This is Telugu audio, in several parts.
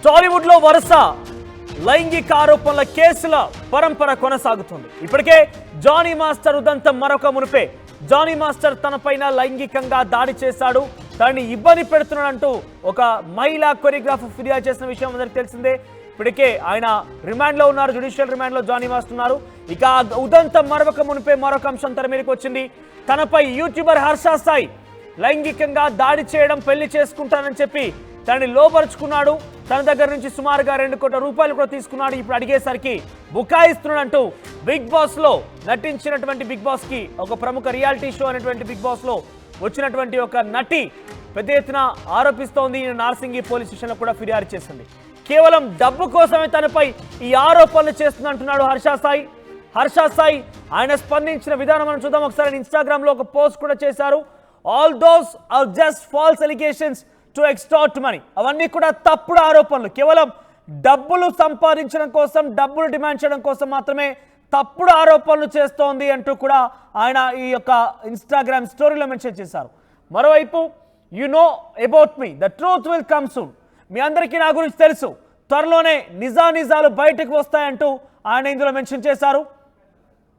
టాలీవుడ్ లో వరుస లైంగిక ఆరోపణల కేసుల పరంపర కొనసాగుతుంది. ఇప్పటికే జానీ మాస్టర్ ఉదంతం మరొక మునిపే. జానీ మాస్టర్ తనపైన లైంగికంగా దాడి చేశాడు, తనని ఇబ్బంది పెడుతున్నాడంటూ ఒక మహిళా కొరియోగ్రాఫర్ ఫిర్యాదు చేసిన విషయం అందరికీ తెలిసిందే. ఇప్పటికే ఆయన రిమాండ్ లో ఉన్నారు, జ్యుడిషియల్ రిమాండ్ లో జానీ మాస్టర్ ఉన్నారు. ఇక ఉదంతం మరొక మునిపే మరొక అంశం తెర మీదకి వచ్చింది. తనపై యూట్యూబర్ హర్ష సాయి లైంగికంగా దాడి చేయడం, పెళ్లి చేసుకుంటానని చెప్పి తనని లోపరుచుకున్నాడు. తన దగ్గర నుంచి సుమారుగా 2 కోట్ల రూపాయలు కూడా తీసుకున్నాడు. ఇప్పుడు అడిగేసరికి బుకాయిస్తున్నాడంటూ బిగ్ బాస్ లో నటించినటువంటి బిగ్ బాస్ కి ఒక ప్రముఖ రియాలిటీ షో అనేటువంటి బిగ్ బాస్ లో వచ్చినటువంటి ఒక నటి పెద్ద ఎత్తున ఆరోపిస్తోంది. నార్సింగి పోలీస్ స్టేషన్లో కూడా ఫిర్యాదు చేసింది. కేవలం డబ్బు కోసమే తనపై ఈ ఆరోపణలు చేస్తుందంటున్నాడు హర్ష సాయి. హర్ష సాయి ఆయన స్పందించిన విధానం మనం చూద్దాం ఒకసారి. ఇన్స్టాగ్రామ్ లో ఒక పోస్ట్ కూడా చేశారు. All those are just false allegations to extort money. అవన్నీ కూడా తప్పుడు ఆరోపణలు, కేవలం డబ్బులు సంపాదించడం కోసం, డబ్బులు డిమాండ్ చేయడం కోసం మాత్రమే తప్పుడు ఆరోపణలు చేస్తోంది అంటూ కూడా ఆయన ఈ యొక్క ఇన్స్టాగ్రామ్ స్టోరీలో మెన్షన్ చేశారు. మరోవైపు you know about me, the truth will come soon. మీ అందరికీ నా గురించి తెలుసు, త్వరలోనే నిజాలు బయటకు వస్తాయంటూ ఆయన ఇందులో మెన్షన్ చేశారు.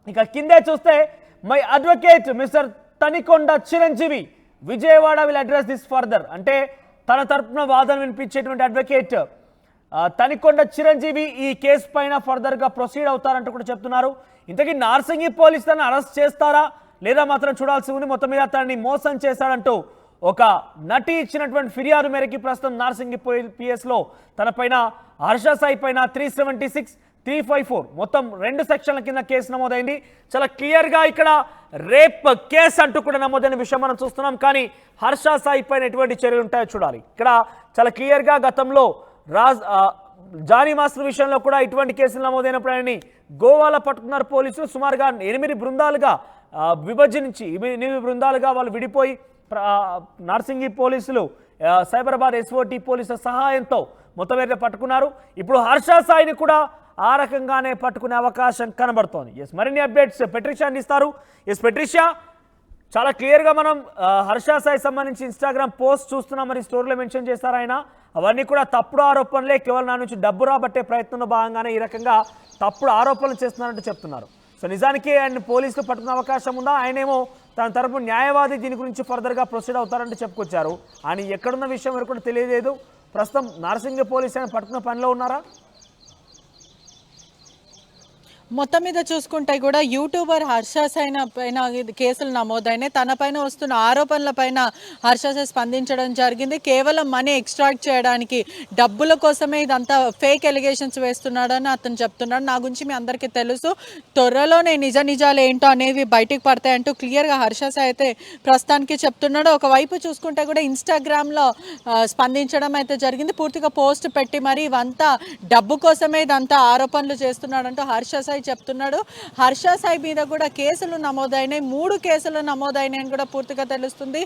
ఇక కిందే చూస్తే my advocate mister Tanikonda Chiranjeevi Vijayawada will address this further. అంటే తన తరపున వాదన వినిపించేటువంటి అడ్వకేట్ తనికొండ చిరంజీవి ఈ కేసు పైన ఫర్దర్గా ప్రొసీడ్ అవుతారంటూ కూడా చెప్తున్నారు. ఇంతకీ నార్సింగి పోలీసులను అరెస్ట్ చేస్తారా లేదా మాత్రం చూడాల్సి ఉంది. మొత్తం మీద తనని మోసం చేశాడంటూ ఒక నటి ఇచ్చినటువంటి ఫిర్యాదు మేరకు ప్రస్తుతం నార్సింగి పిఎస్లో తన పైన హర్ష సాయి పైన 376, 354 మొత్తం 2 సెక్షన్ల కింద కేసు నమోదైంది. చాలా క్లియర్గా ఇక్కడ రేప్ కేసు అంటూ కూడా నమోదైన విషయం మనం చూస్తున్నాం. కానీ హర్ష సాయి పైన ఎటువంటి చర్యలు ఉంటాయో చూడాలి. ఇక్కడ చాలా క్లియర్గా గతంలో జానీ మాస్టర్ విషయంలో కూడా ఇటువంటి కేసులు నమోదైనప్పుడు ఆయన్ని గోవాలో పట్టుకున్నారు పోలీసులు. సుమారుగా 8 బృందాలుగా విభజించి 8 బృందాలుగా వాళ్ళు విడిపోయి నార్సింగి పోలీసులు సైబరాబాద్ ఎస్ఓటి పోలీసుల సహాయంతో మొత్తం మీద పట్టుకున్నారు. ఇప్పుడు హర్ష సాయిని కూడా ఆ రకంగానే పట్టుకునే అవకాశం కనబడుతోంది. మరిన్ని అప్డేట్స్ పెట్రిషియా అందిస్తారు. పెట్రిషియా, చాలా క్లియర్గా మనం హర్ష సాయి సంబంధించి ఇన్స్టాగ్రామ్ పోస్ట్ చూస్తున్నాం, మరి స్టోరీలో మెన్షన్ చేస్తారు ఆయన. అవన్నీ కూడా తప్పుడు ఆరోపణలే, కేవలం నా నుంచి డబ్బు రాబట్టే ప్రయత్నంలో భాగంగానే ఈ రకంగా తప్పుడు ఆరోపణలు చేస్తున్నారంటూ చెప్తున్నారు. సో నిజానికి ఆయన పోలీసులు పట్టుకునే అవకాశం ఉందా? ఆయనేమో తన తరపు న్యాయవాది దీని గురించి ఫర్దర్గా ప్రొసీడ్ అవుతారంటూ చెప్పుకొచ్చారు. ఆయన ఎక్కడున్న విషయం వరకు కూడా తెలియలేదు. ప్రస్తుతం నార్సింగి పోలీసు ఆయన పట్టుకున్న పనిలో ఉన్నారా? మొత్తం మీద చూసుకుంటే కూడా యూట్యూబర్ హర్ష సాయి పైన కేసులు నమోదైనాయి. తన పైన వస్తున్న ఆరోపణల పైన హర్ష సాయి స్పందించడం జరిగింది. కేవలం మనీ ఎక్స్ట్రాక్ట్ చేయడానికి, డబ్బుల కోసమే ఇదంతా ఫేక్ ఎలిగేషన్స్ వేస్తున్నాడని అతను చెప్తున్నాడు. నా గురించి మీ అందరికీ తెలుసు, త్వరలోనే నిజాలు ఏంటో అనేవి బయటికి పడతాయంటూ క్లియర్గా హర్ష సాయి అయితే ప్రస్తుతానికి చెప్తున్నాడు. ఒకవైపు చూసుకుంటే కూడా ఇన్స్టాగ్రామ్లో స్పందించడం అయితే జరిగింది. పూర్తిగా పోస్ట్ పెట్టి మరి ఇవంతా డబ్బు కోసమే ఇదంతా ఆరోపణలు చేస్తున్నాడంటూ హర్ష సాయి చెప్తున్నాడు. హర్ష సాయి మీద కూడా కేసులు నమోదైనాయి, 3 కేసులు నమోదైనాయని కూడా పూర్తిగా తెలుస్తుంది.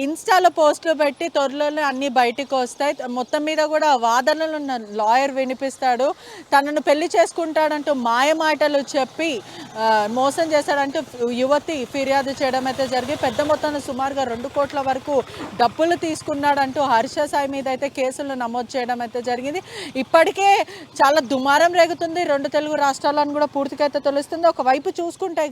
ఇన్స్టాలో పోస్టులు పెట్టి త్వరలోనే అన్ని బయటకు వస్తాయి. మొత్తం మీద కూడా వాదనలు లాయర్ వినిపిస్తాడు. తనను పెళ్లి చేసుకుంటాడంటూ మాయమాటలు చెప్పి మోసం చేశాడంటూ యువతి ఫిర్యాదు చేయడం అయితే జరిగి పెద్ద మొత్తంలో సుమారుగా 2 కోట్ల వరకు డబ్బులు తీసుకున్నాడంటూ హర్ష సాయి మీద అయితే కేసులు నమోదు చేయడం అయితే జరిగింది. ఇప్పటికే చాలా దుమారం రేగుతుంది 2 తెలుగు రాష్ట్రాలను కూడా పూర్తిగా అయితే తెలుస్తుంది. ఒకవైపు చూసుకుంటే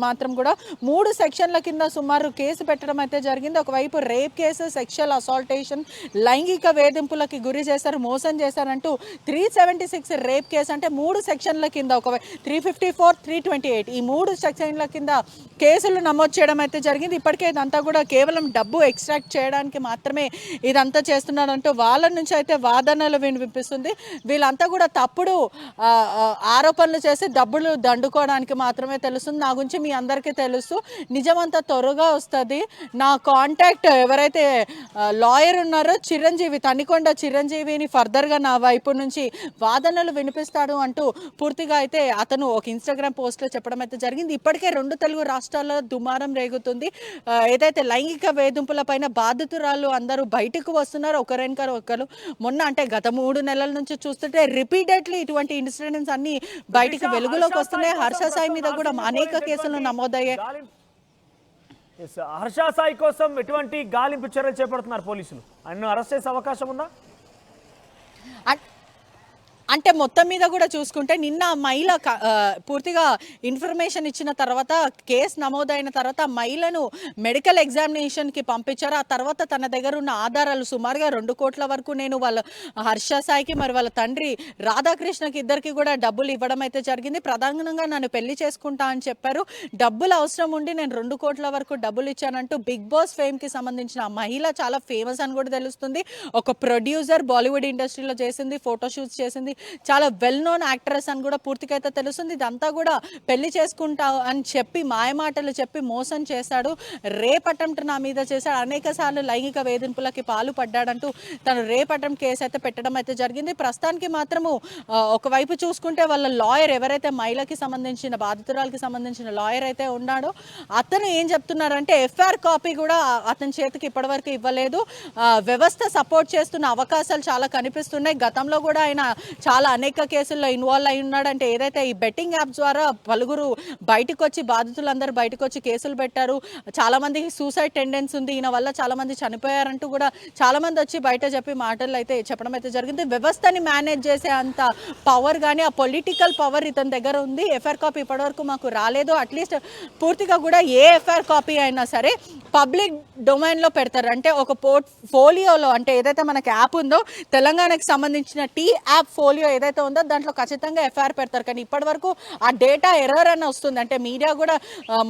మాత్రం కూడా 3 సెక్షన్ల కింద సుమారు కేసు పెట్టడం అయితే జరిగింది. ఒకవైపు రేప్ కేసు, సెక్షువల్ అసాల్టేషన్, లైంగిక వేధింపులకి గురి చేశారు, మోసం చేశారంటూ 376 రేప్ కేసు, అంటే 3 సెక్షన్ల కింద, 354, 328 ఈ 3 సెక్షన్ల కింద కేసులు నమోదు చేయడం అయితే జరిగింది. ఇప్పటికే ఇదంతా కూడా కేవలం డబ్బు ఎక్స్ట్రాక్ట్ చేయడానికి మాత్రమే ఇదంతా చేస్తున్నాడంటూ వాళ్ళ నుంచి అయితే వాదనలు వినిపిస్తుంది. వీళ్ళంతా కూడా తప్పుడు ఆరోపణలు చేసి డబ్బులు దండుకోవడానికి మాత్రమే తెలుస్తుంది. నా గురించి మీ అందరికీ తెలుసు, నిజమంతా త్వరగా వస్తుంది. నా కాంటాక్ట్ ఎవరైతే లాయర్ ఉన్నారో చిరంజీవి, తనికొండ చిరంజీవిని ఫర్దర్గా నా వైపు నుంచి వాదనలు వినిపిస్తాడు అంటూ పూర్తిగా అయితే అతను ఒక ఇన్స్టాగ్రామ్ పోస్ట్లో చెప్పడం అయితే జరిగింది. ఇప్పటికే 2 తెలుగు రాష్ట్రాల్లో దుమారం రేగుతుంది. ఏదైతే లైంగిక వేధింపుల పైన బాధితురాలు అందరూ బయటకు వస్తున్నారు ఒకరెనక ఒకరు. మొన్న అంటే గత 3 నెలల నుంచి చూస్తుంటే రిపీటెడ్లీ ఇటువంటి ఇన్సిడెంట్స్ అన్ని బయటికి వెలుగులోకి వస్తున్నాయి. హర్ష సాయి మీద కూడా అనేక కేసులు నమోదయ్యాయి. హర్ష సాయి కోసం ఎటువంటి గాలింపు చర్యలు చేపడుతున్నారు పోలీసులు? ఆయన అరెస్ట్ చేసే అవకాశం ఉందా? అంటే మొత్తం మీద కూడా చూసుకుంటే నిన్న మహిళ పూర్తిగా ఇన్ఫర్మేషన్ ఇచ్చిన తర్వాత కేసు నమోదైన తర్వాత మహిళను మెడికల్ ఎగ్జామినేషన్కి పంపించారు. ఆ తర్వాత తన దగ్గర ఉన్న ఆధారాలు సుమారుగా 2 కోట్ల వరకు నేను వాళ్ళ హర్ష సాయికి మరి వాళ్ళ తండ్రి రాధాకృష్ణకి ఇద్దరికి కూడా డబ్బులు ఇవ్వడం అయితే జరిగింది. ప్రధానంగా నన్ను పెళ్లి చేసుకుంటా అని చెప్పారు. డబ్బులు అవసరం ఉండి నేను 2 కోట్ల వరకు డబ్బులు ఇచ్చానంటూ బిగ్ బాస్ ఫేమ్కి సంబంధించిన ఆ మహిళ చాలా ఫేమస్ అని కూడా తెలుస్తుంది. ఒక ప్రొడ్యూసర్, బాలీవుడ్ ఇండస్ట్రీలో చేసింది, ఫోటోషూట్స్ చేసింది, చాలా వెల్ నోన్ యాక్ట్రెస్ అని కూడా పూర్తిగా అయితే తెలుస్తుంది. ఇదంతా కూడా పెళ్లి చేసుకుంటా అని చెప్పి మాయమాటలు చెప్పి మోసం చేశాడు, రేప్ అటెంప్ట్ నా మీద చేశాడు, అనేక సార్లు లైంగిక వేధింపులకి పాల్పడ్డాడంటూ తను రేప్ అటెంప్ట్ కేసు అయితే పెట్టడం అయితే జరిగింది. ప్రస్తుతానికి మాత్రము ఒకవైపు చూసుకుంటే వాళ్ళ లాయర్ ఎవరైతే మహిళకి సంబంధించిన బాధితురాలకి సంబంధించిన లాయర్ అయితే ఉన్నాడో అతను ఏం చెప్తున్నారంటే ఎఫ్ఐఆర్ కాపీ కూడా అతని చేతికి ఇప్పటివరకు ఇవ్వలేదు. వ్యవస్థ సపోర్ట్ చేస్తున్న అవకాశాలు చాలా కనిపిస్తున్నాయి. గతంలో కూడా ఆయన చాలా అనేక కేసుల్లో ఇన్వాల్వ్ అయి ఉన్నాడు. అంటే ఏదైతే ఈ బెట్టింగ్ యాప్ ద్వారా పలువురు బయటకు వచ్చి బాధితులందరూ బయటకు వచ్చి కేసులు పెట్టారు. చాలా మందికి సూసైడ్ టెండెన్సీ ఉంది, ఈయన వల్ల చాలా మంది చనిపోయారంటూ కూడా చాలా మంది వచ్చి బయట చెప్పి మాటలు అయితే చెప్పడం అయితే జరిగింది. వ్యవస్థని మేనేజ్ చేసే అంత పవర్ కానీ ఆ పొలిటికల్ పవర్ ఇతని దగ్గర ఉంది. ఎఫ్ఐఆర్ కాపీ ఇప్పటివరకు మాకు రాలేదు. అట్లీస్ట్ పూర్తిగా కూడా ఏ ఎఫ్ఐఆర్ కాపీ అయినా సరే పబ్లిక్ డొమైన్లో పెడతారు. అంటే ఒక పోర్ట్ఫోలియోలో, అంటే ఏదైతే మనకి యాప్ ఉందో తెలంగాణకి సంబంధించిన టీ యాప్ ఫోలియో ఏదైతే ఉందో దాంట్లో ఖచ్చితంగా ఎఫ్ఐఆర్ పెడతారు. కానీ ఇప్పటివరకు ఆ డేటా ఎర్రర్ అని వస్తుంది. అంటే మీడియా కూడా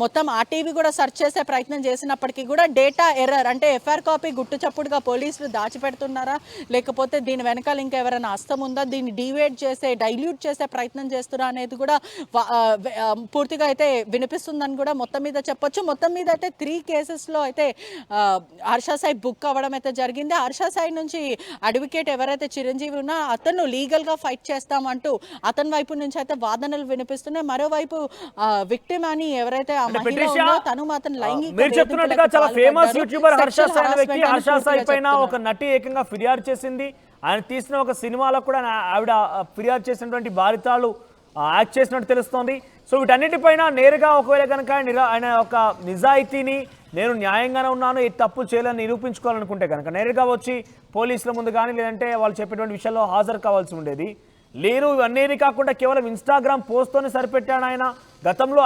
మొత్తం ఆర్టీవీ కూడా సెర్చ్ చేసే ప్రయత్నం చేసినప్పటికీ కూడా డేటా ఎర్రర్. అంటే ఎఫ్ఐఆర్ కాపీ గుట్టు చప్పుడుగా పోలీసులు దాచిపెడుతున్నారా, లేకపోతే దీని వెనకాల ఇంకా ఎవరైనా హస్తం ఉందా, దీన్ని డైల్యూట్ చేసే ప్రయత్నం చేస్తున్నారా అనేది కూడా పూర్తిగా అయితే వినిపిస్తుందని కూడా మొత్తం మీద చెప్పొచ్చు. మొత్తం మీద అయితే 3 కేసెస్లో అయితే హర్ష సాయి బుక్ అవ్వడం అయితే జరిగింది. హర్ష సాయి నుంచి అడ్వకేట్ ఎవరైతే చిరంజీవి ఉన్నా అతను లీగల్గా ఫైట్ చేస్తామంటూ అతని వైపు నుంచి అయితే వాదనలు వినిపిస్తున్నాయి. మరోవైపు విక్టిమ్ అని ఎవరైతే ఆ మహిళ ఉందో తను మాత్రం లైంగిక మీరు చెప్తున్నట్టుగా చాలా ఫేమస్ యూట్యూబర్ హర్ష సాయి అనే వ్యక్తి హర్ష సాయి పైన ఒక నటి ఏకంగా ఫిర్యాదు చేసింది. ఆయన తీసిన ఒక సినిమాలో కూడా ఆవిడ ఫిర్యాదు చేసినటువంటి బాధితులు యాక్ట్ చేసినట్టు తెలుస్తోంది. సో వీటన్నిటిపైన నేరుగా ఒకవేళ కనుక ఆయన ఒక నిజాయితీని నేను న్యాయంగానే ఉన్నాను, ఈ తప్పు చేయాలని నిరూపించుకోవాలనుకుంటే కనుక నేరుగా వచ్చి పోలీసుల ముందు కానీ లేదంటే వాళ్ళు చెప్పేటువంటి విషయాల్లో హాజరు కావాల్సి ఉండేది. లేరు ఇవన్నీ కాకుండా కేవలం ఇన్స్టాగ్రామ్ పోస్ట్తోనే సరిపెట్టాడు ఆయన. గతంలో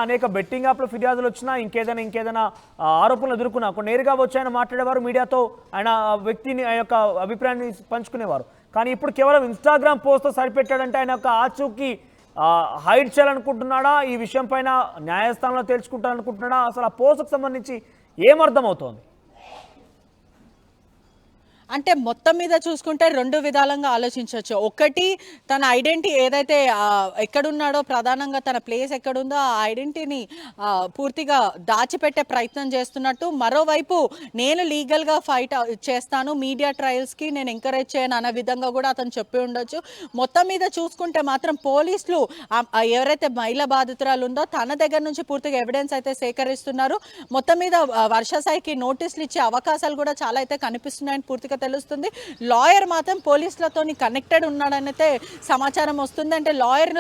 అనేక బెట్టింగ్ యాప్లో ఫిర్యాదులు వచ్చినా ఇంకేదైనా ఆరోపణలు ఎదుర్కొన్నా నేరుగా వచ్చి ఆయన మాట్లాడేవారు, మీడియాతో ఆయన వ్యక్తిని ఆ యొక్క అభిప్రాయాన్ని పంచుకునేవారు. కానీ ఇప్పుడు కేవలం ఇన్స్టాగ్రామ్ పోస్ట్తో సరిపెట్టాడంటే ఆయన యొక్క ఆచూకీ హైడ్ చేయాలనుకుంటున్నాడా, ఈ విషయం పైన న్యాయస్థానంలో తేల్చుకుంటారనుకుంటున్నాడా, అసలు ఆ పోస్ట్కి సంబంధించి ఏమర్థమవుతోంది? అంటే మొత్తం మీద చూసుకుంటే 2 విధాలుగా ఆలోచించవచ్చు. ఒకటి, తన ఐడెంటిటీ ఏదైతే ఎక్కడున్నాడో ప్రధానంగా తన ప్లేస్ ఎక్కడుందో ఆ ఐడెంటిటీని పూర్తిగా దాచిపెట్టే ప్రయత్నం చేస్తున్నట్టు, మరోవైపు నేను లీగల్గా ఫైట్ చేస్తాను, మీడియా ట్రయల్స్కి నేను ఎంకరేజ్ చేయను అనే విధంగా కూడా అతను చెప్పి ఉండొచ్చు. మొత్తం మీద చూసుకుంటే మాత్రం పోలీసులు ఎవరైతే మహిళా బాధితురాలు ఉందో తన దగ్గర నుంచి పూర్తిగా ఎవిడెన్స్ అయితే సేకరిస్తున్నారు. మొత్తం మీద వర్ష సాయికి నోటీసులు ఇచ్చే అవకాశాలు కూడా చాలా అయితే కనిపిస్తున్నాయని పూర్తిగా తెలుస్తుంది. లాయర్ మాత్రం పోలీసులతో కనెక్టెడ్ ఉన్నాడని అయితే సమాచారం వస్తుంది. అంటే లాయర్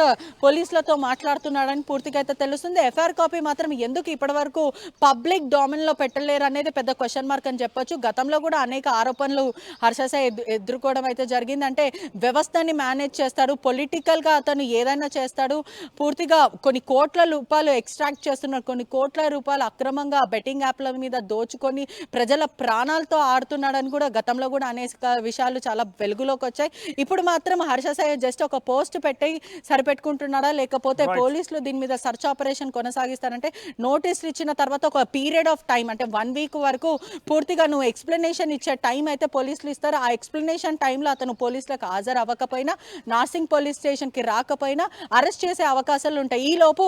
పోలీసులతో మాట్లాడుతున్నాడని పూర్తిగా అయితే తెలుస్తుంది. ఎఫ్ఐఆర్ కాపీ మాత్రం ఎందుకు ఇప్పటివరకు పబ్లిక్ డొమైన్లో పెట్టలేరు అనేది పెద్ద క్వశ్చన్ మార్క్ అని చెప్పొచ్చు. గతంలో కూడా అనేక ఆరోపణలు హర్ష సాయి ఎదుర్కోవడం అయితే జరిగింది. అంటే వ్యవస్థని మేనేజ్ చేస్తాడు, పొలిటికల్గా అతను ఏదైనా చేస్తాడు, పూర్తిగా కొన్ని కోట్ల రూపాయలు ఎక్స్ట్రాక్ట్ చేస్తున్నారు, కొన్ని కోట్ల రూపాయలు అక్రమంగా బెట్టింగ్ యాప్ల మీద దోచుకొని ప్రజల ప్రాణాలతో ఆడుతున్నాడని కూడా గతంలో కూడా అనేక విషయాలు చాలా వెలుగులోకి వచ్చాయి. ఇప్పుడు మాత్రం హర్ష సాయి జస్ట్ ఒక పోస్ట్ పెట్టి సరిపెట్టుకుంటున్నాడా, లేకపోతే పోలీసులు దీని మీద సర్చ్ ఆపరేషన్ కొనసాగిస్తారంటే నోటీసులు ఇచ్చిన తర్వాత ఒక పీరియడ్ ఆఫ్ టైం అంటే 1 వీక్ వరకు పూర్తిగా నువ్వు ఎక్స్ప్లెనేషన్ ఇచ్చే టైం అయితే పోలీసులు ఇస్తారు. ఆ ఎక్స్ప్లెనేషన్ టైంలో అతను పోలీసులకు హాజరు అవ్వకపోయినా, నార్సింగ్ పోలీస్ స్టేషన్కి రాకపోయినా అరెస్ట్ చేసే అవకాశాలు ఉంటాయి. ఈలోపు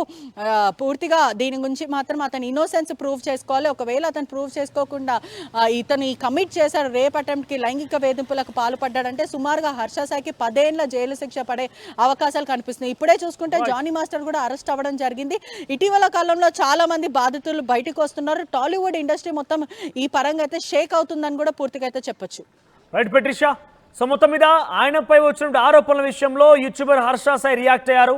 పూర్తిగా దీని గురించి మాత్రం అతను ఇన్నోసెన్స్ ప్రూవ్ చేసుకోవాలి. ఒకవేళ అతను ప్రూవ్ చేసుకోకుండా ఇతను కమిట్ చేశాడు, రేప్ అటెంప్ట్కి లైంగిక వేధింపులకు పాల్పడ్డాడంటే సుమారుగా హర్ష సాయికి 10 ఏళ్ల జైలు శిక్ష పడే అవకాశాలు కనిపిస్తున్నాయి. ఇప్పుడే చూసుకుంటే జానీ మాస్టర్ కూడా అరెస్ట్ అవ్వడం జరిగింది. ఇటీవల కాలంలో చాలా మంది బాధితులు బయటకు వస్తున్నారు. టాలీవుడ్ ఇండస్ట్రీ మొత్తం ఈ పరంగా అయితే షేక్ అవుతుందని కూడా పూర్తిగా అయితే చెప్పొచ్చు. రైట్ పెట్రిషా, సో మొత్తం మీద ఆయనపై వచ్చిన ఆరోపణల విషయంలో యూట్యూబర్ హర్ష సాయి రియాక్ట్ అయ్యారు.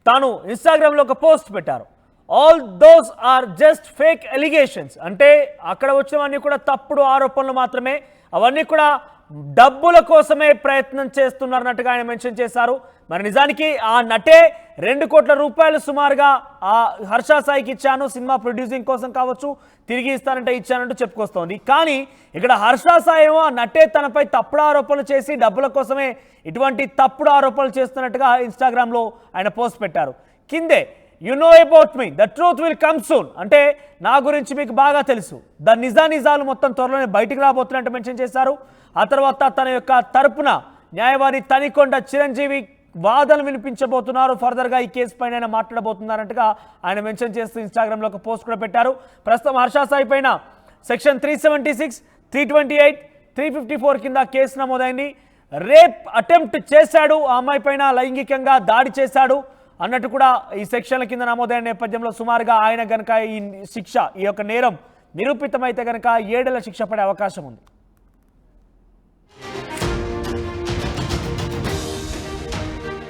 తాను ఇన్స్టాగ్రామ్లో ఒక పోస్ట్ పెట్టారు. All those are just fake allegations, అంటే అక్కడ వచ్చినవన్నీ కూడా తప్పుడు ఆరోపణలు మాత్రమే, అవన్నీ కూడా డబ్బుల కోసమే ప్రయత్నం చేస్తున్నారన్నట్టుగా ఆయన మెన్షన్ చేశారు. మరి నిజానికి ఆ నటే 2 కోట్ల రూపాయలు సుమారుగా ఆ హర్ష సాయికి ఇచ్చాను, సినిమా ప్రొడ్యూసింగ్ కోసం కావచ్చు, తిరిగి ఇస్తానంటే ఇచ్చానంటూ చెప్పుకొస్తోంది. కానీ ఇక్కడ హర్ష సాయి ఏమో ఆ నటే తనపై తప్పుడు ఆరోపణలు చేసి డబ్బుల కోసమే ఇటువంటి తప్పుడు ఆరోపణలు చేస్తున్నట్టుగా ఇన్స్టాగ్రామ్లో ఆయన పోస్ట్ పెట్టారు. కిందే you know about me, the truth will come soon, అంటే నా గురించి మీకు బాగా తెలుసు, ద నిజాలు మొత్తం త్వరలోనే బయటికి రాబోతున్నట్టు మెన్షన్ చేశారు. ఆ తర్వాత తన యొక్క తరపున న్యాయవాది తనికొండ చిరంజీవి వాదనలు వినిపించబోతున్నారు. ఫర్దర్గా ఈ కేసు పైన ఆయన మాట్లాడబోతున్నారంటగా ఆయన మెన్షన్ చేస్తూ ఇన్స్టాగ్రామ్లో ఒక పోస్ట్ కూడా పెట్టారు. ప్రస్తుతం హర్ష సాయి పైన సెక్షన్ 376, 328, 354 కింద కేసు నమోదైంది. రేప్ అటెంప్ట్ చేశాడు, ఆ అమ్మాయి పైన లైంగికంగా దాడి చేశాడు అన్నట్టు కూడా ఈ సెక్షన్ల కింద నమోదైన నేపథ్యంలో సుమారుగా ఆయన గనక ఈ శిక్ష, ఈ యొక్క నేరం నిరూపితమైతే గనక 7 ఏళ్ల శిక్ష పడే అవకాశం ఉంది.